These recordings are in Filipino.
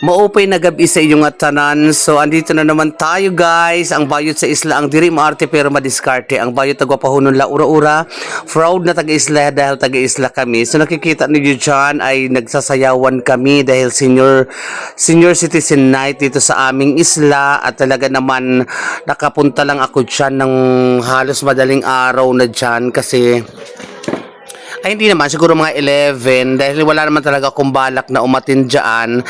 Maupay na gabi sa inyong tanan. So andito na naman tayo guys. Ang bayot sa isla ang diri maarte pero madiskarte. Ang bayot tagwapahunon la ura-ura. Proud na taga-isla dahil taga-isla kami. So nakikita niyo dyan ay nagsasayawan kami dahil senior citizen night dito sa aming isla. At talaga naman nakapunta lang ako dyan ng halos madaling araw na dyan kasi ay hindi naman, siguro mga 11 dahil wala naman talaga akong balak na umatin dyan.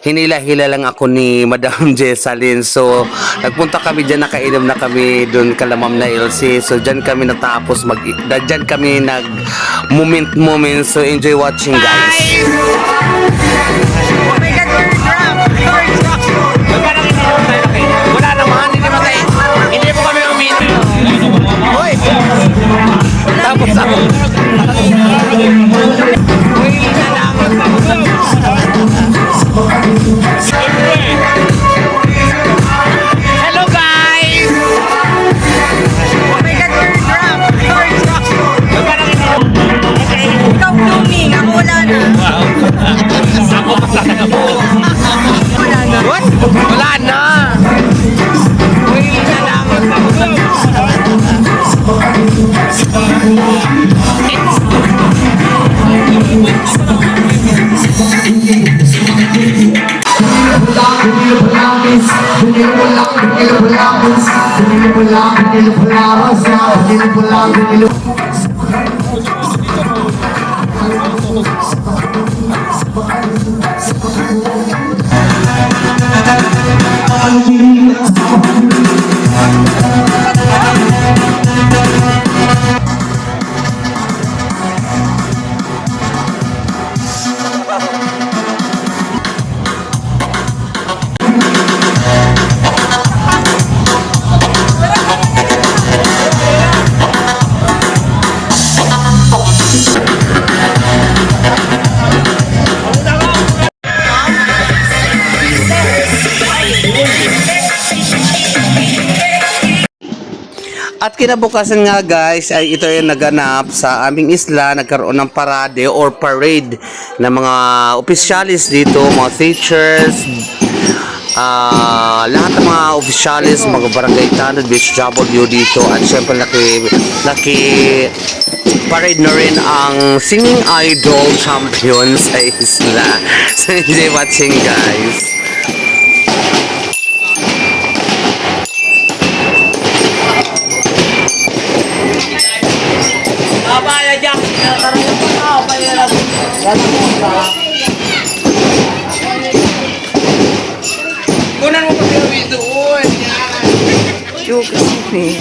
Hinila-hila lang ako ni Madam Jessalyn. So nagpunta kami dyan, nakainom na kami doon kala Ma'am na Elsie. So dyan kami natapos dyan kami nag moment. So enjoy watching guys. Oh my God, we're drunk! We're drunk! Wala naman, hindi naman tayo. Hindi po kami uminom. Hoy! Tapos ako. Hello guys! Oh my God, we're drunk! We're drunk! Ikaw blooming, ako wala na. Ako masakit ako. Wala na. What? Wala na. At kinabukasan nga guys ay ito yung naganap sa aming isla. Nagkaroon ng parade or parade ng mga opisyalis dito, mga teachers, lahat ng mga opisyalis, mga barangay tanod, BHW dito. At syempre parade na rin ang singing idol champion sa isla. So enjoy watching guys. Kunan mo pag-uwi doon. Joke kasi.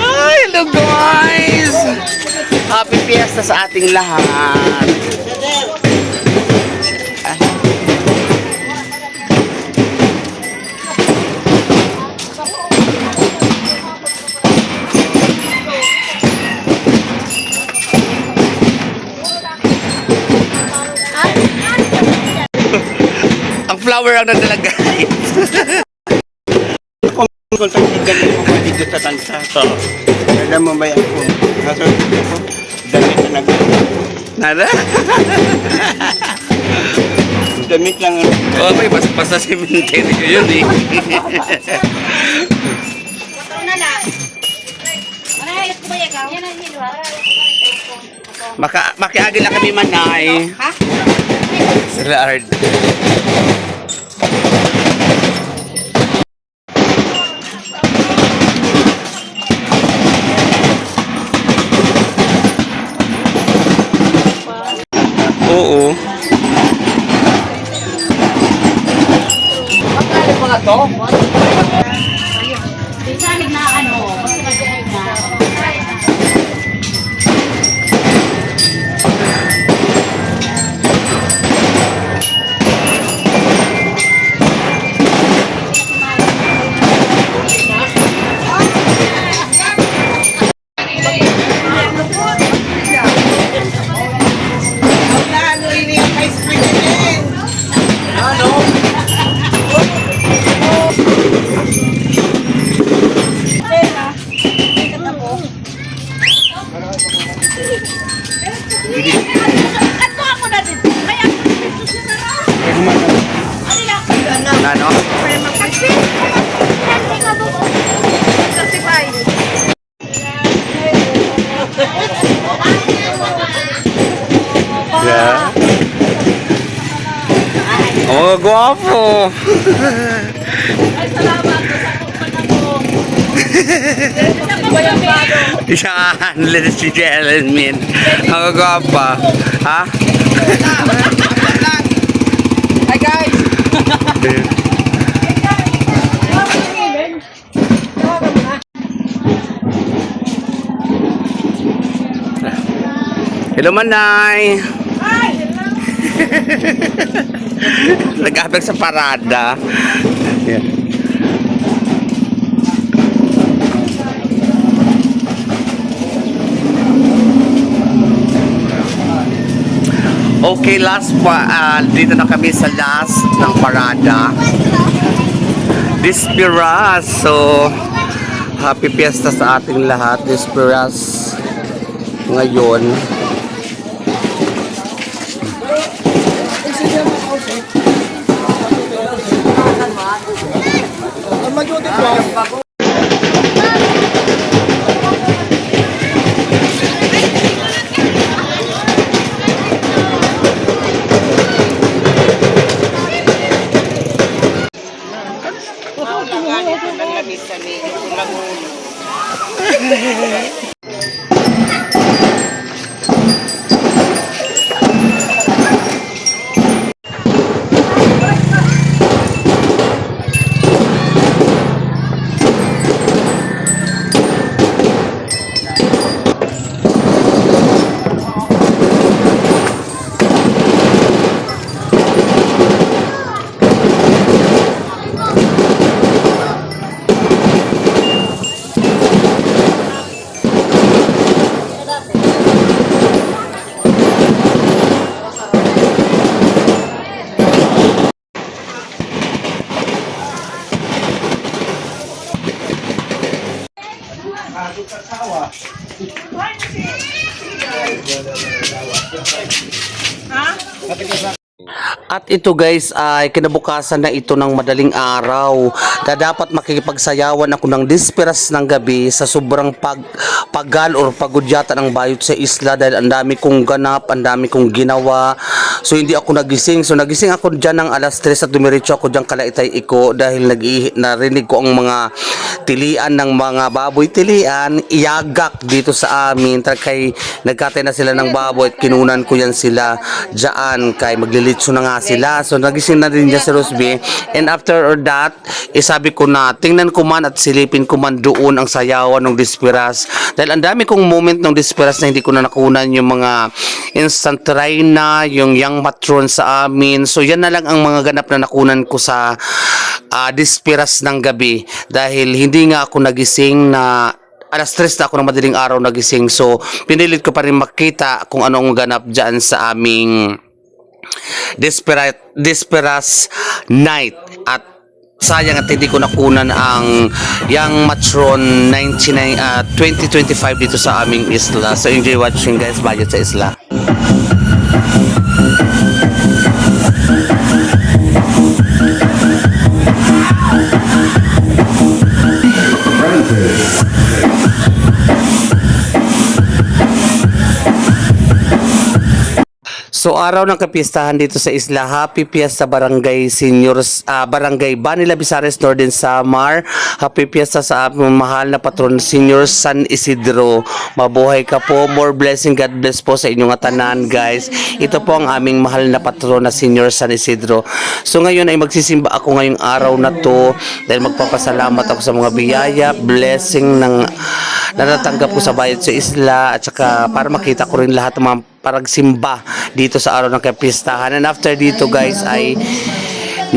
Hello guys! Happy Fiesta sa ating lahat. Ang flower ang nagdalagay. Kung sa galing mo dito sa tansa. Alam mo ba yan po? Kaso ko, damit na Nada? damit lang. Oo, may basta cemetery ko yun eh. Makiagi lang kami manay. Ha? Sir Ard. Oo. Magkano mga to? Salig na Ano? Yeah. Oh, guwapo. Yan, let's see Jelen, min. Ang guwapa. Ha? Hi guys! Hello, Manay. Nag-abag sa parada. Yeah. Okay, last pa, dito na kami sa last ng parada. Dispiras. So, happy fiesta sa ating lahat. Dispiras ngayon. At ito guys ay kinabukasan na ito ng madaling araw na dapat makikipagsayawan ako ng disperas ng gabi sa sobrang paggal or pagudyata ng bayot sa isla dahil ang dami kong ganap, ang dami kong ginawa. So hindi ako nagising. So nagising ako dyan ng alas 3 at dumiretso ako dyan Kalaitay Iko dahil narinig ko ang mga tilian ng mga baboy tilian, iyagak dito sa amin. Kay nagkatay na sila ng baboy at kinunan ko yan sila dyan kay maglilitso na nga sila. So nagising na rin dyan si Rosby. And after that, sabi ko na tingnan ko man at silipin ko man doon ang sayawan ng disperas. Dahil ang dami kong moment ng disperas na hindi ko na nakunan yung mga instant na yung young matron sa amin. So yan na lang ang mga ganap na nakunan ko sa disperas ng gabi. Dahil hindi nga ako nagising na alas 3 na ako ng madaling araw nagising. So pinilit ko pa rin makita kung anong ganap dyan sa aming disperas night. At sayang at hindi ko nakunan ang Young Matron 2025 dito sa aming isla. So enjoy watching guys, Bayot sa Isla. So araw ng kapistahan dito sa isla, happy fiesta Barangay Seniors, Barangay Banila Bisares Northern Samar. Happy fiesta sa aming mahal na patron Senior San Isidro. Mabuhay ka po, more blessing, God bless po sa inyong tanan guys. Ito po ang aming mahal na patron na Senior San Isidro. So ngayon ay magsisimba ako ngayong araw na to dahil magpapasalamat ako sa mga biyaya, blessing ng natatanggap ko sa bayad sa isla at saka para makita ko rin lahat ng mga paragsimba dito sa araw ng kapistahan. And after dito guys ay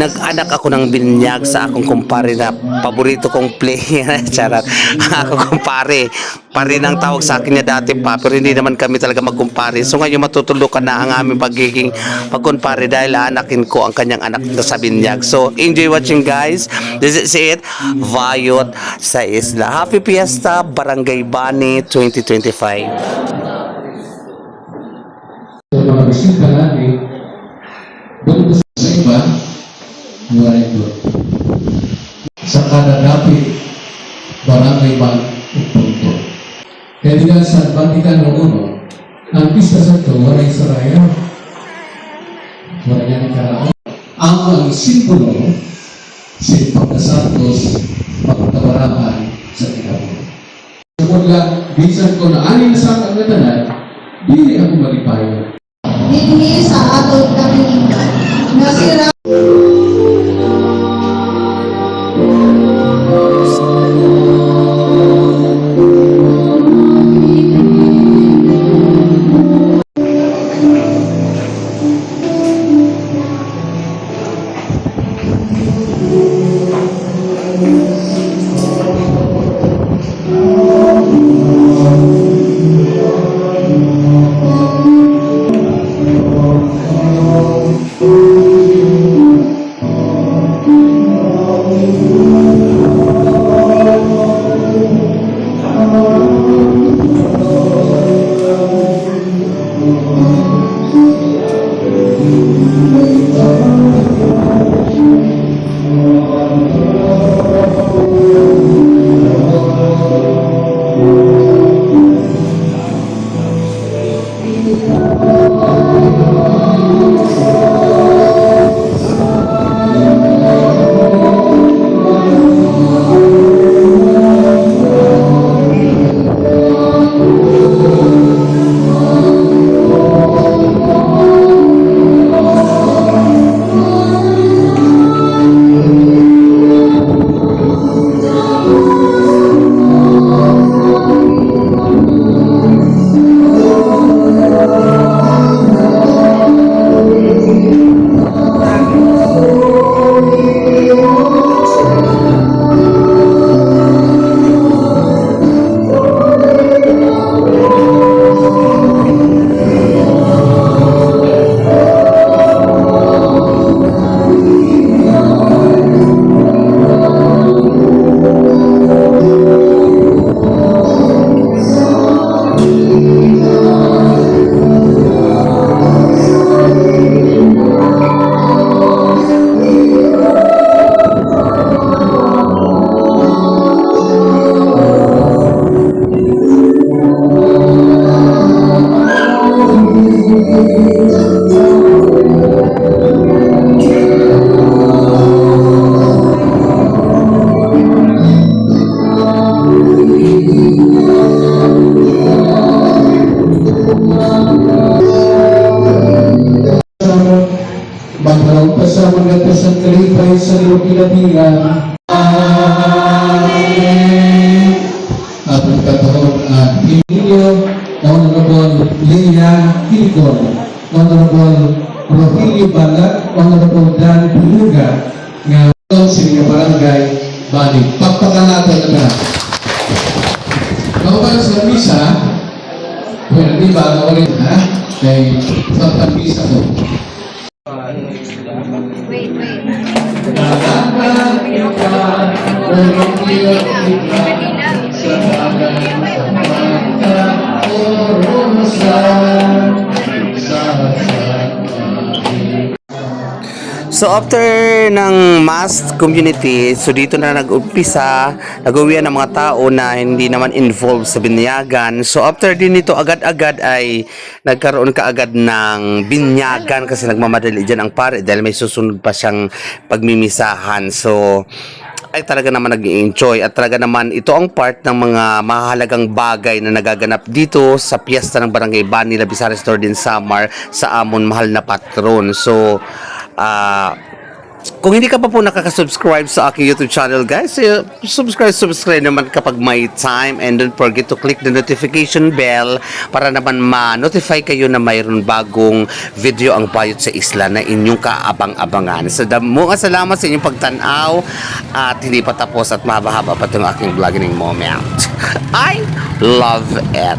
nag-anak ako ng binyag sa akong kumpare na paborito kong player. Charot. Ako kumpare. Pare nang tawag sa akin niya dati pa, pero hindi naman kami talaga magkumpare. So ngayon matutulukan na ang aming pagiging pagkumpare dahil aanakin ko ang kanyang anak sa binyag. So enjoy watching guys. This is it. Vayot sa isla. Happy Fiesta Barangay Bani 2025. Mga bisita natin, buto sa iba, wala ito. Sa kadadapi, barangay bang punto. Kaya diyan sa Vaticano I, ang pista sa ito, wala Israel. Wala yan karaan. Ang simbolo, si Pagkasantos, pagtabarahan sa kinabuhi. Mula, bisan ko na anin sa kagatanan, hindi ako malipayo. Hindi sa atot kami nasira. Magkaroon pa sa mga tasang kalipay sa lupi-lapian. Amen. At magkataon at Pinilio, Honorable Leia Kilikon, Honorable Rogelio Balat, Honorable Dan Buluga, nga sa mga barangay Bani. Pakpakan natin na lahat. Kaupan sa misa, well, di ba, naulit ha? Kay pagpag-misa ko. Wait. So after ng mass community, so dito na nag-umpisa, nag-uwian ng mga tao na hindi naman involved sa binyagan. So after din nito, agad-agad ay nagkaroon kaagad ng binyagan kasi nagmamadali dyan ang pare dahil may susunod pa siyang pagmimisahan. So ay talaga naman nag-enjoy at talaga naman ito ang part ng mga mahalagang bagay na nagaganap dito sa piyesta ng Barangay Bani Labisares Northern Samar sa amon mahal na patron. So kung hindi ka pa po nakaka-subscribe sa aking YouTube channel, guys, subscribe naman kapag may time, and don't forget to click the notification bell para naman ma-notify kayo na mayroon bagong video ang Bayot sa Isla na inyong kaabang-abangan. So mga salamat sa inyong pagtanaw at hindi pa tapos at mahaba-haba pa itong aking vlogging moment. I love it.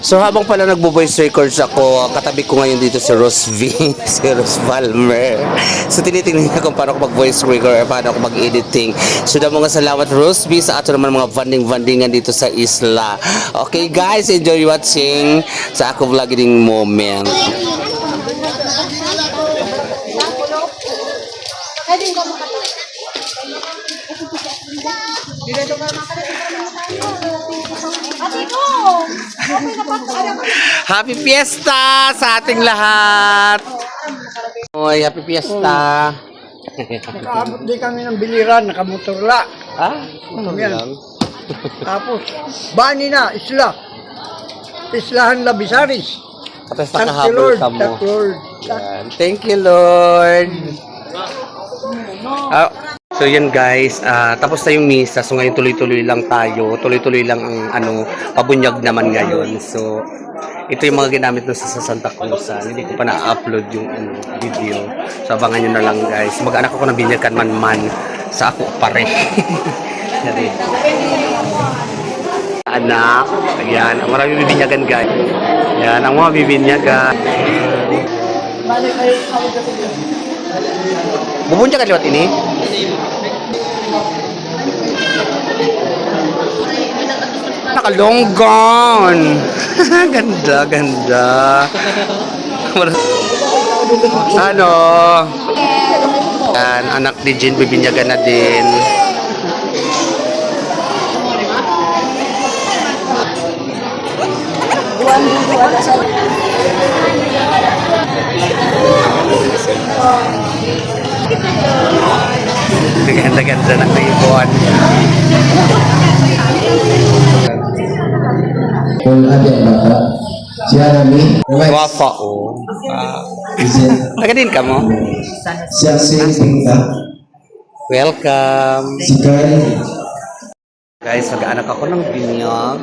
So habang pala nagbo-voice records ako, katabi ko ngayon dito si Rose V, si Rose Palmer. So tinitingnan niya kung paano ako mag-voice record, paano ako mag-editing. So mga salamat Rose V sa ato naman mga vanding-vandingan dito sa isla. Okay guys, enjoy watching sa ako vlogging moment. Happy Fiesta sa ating lahat! Oy, happy Fiesta! Nakaabot din kami ng biliran, nakamotorla. Ano Yan. lang? Tapos, Bani na, isla. Islahan Labisaris. Tapos Thank you, nakahabol Lord. ka mo. Thank you, Lord. Yan. Thank you, Lord. So yan guys, tapos na yung misa. So ngayon tuloy-tuloy lang tayo. Tuloy-tuloy lang ang pabunyag naman ngayon. So ito yung mga ginamit na sa Santa Cruz. Hindi ko pa na-upload yung video. So abangan nyo na lang guys. Mag-anak ako ng binyagan man sa ako pare. Anak, ayan, ang marami bibinyagan guys. Ayan, ang mga bibinyagan. Bubunya ka liwat ini? Nakalonggan. Ganda, ganda. Ano? Yan, anak ni Jin, bibinyagan na din. Ganda-ganda ng ribbon. Kung ada bata, Jeremy, Wafa, oh. Nagadin ka mo? siya singka, Welcome. si Karen, Guys, mag-anak ako ng binyag.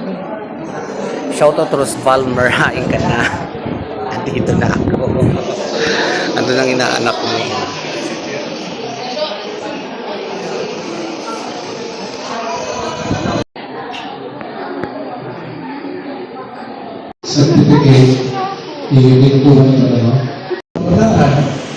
Shoutout to Rose Palmer, hain ka na. Andito na ako. Ando nang inaanak mo. certificate, ilintuhan ito na.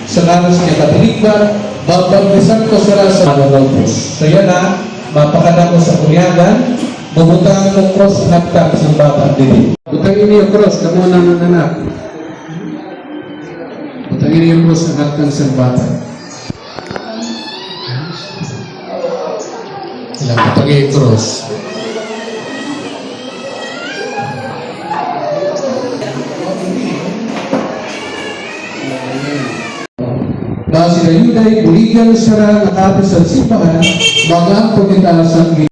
Sa karos niya katiligban, babagbisan ko sila sa Manolopos. So yan na, mapakala ko sa kunyagan, bubutang ng cross naptap sa bata dili. Butangin niyo cross, kamo na ng anak. Butangin niyo cross ang hatang sa bata. Ilang butangin cross. Na sila Yuday, buligan siya nakapos sa simbahan, mga pagkitasan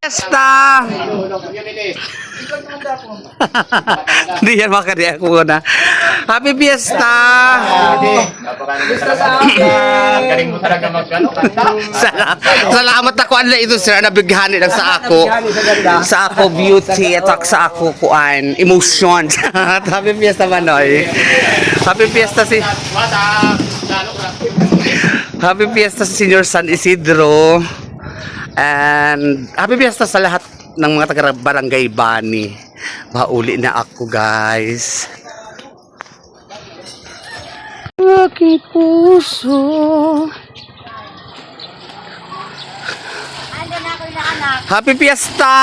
Fiesta! Hindi yan makariya ko na. Happy Fiesta! Galing mo talaga mag-ano, kanta. Salamat ako anla ito sir nabighani lang sa ako. Sa ako beauty at sa ako kuan emotion. Happy Fiesta Manoy. Happy Fiesta si Happy Fiesta sa Senior San Isidro. And happy fiesta sa lahat ng mga taga Barangay Bani. Mauli na ako, guys. Aking puso. Happy fiesta!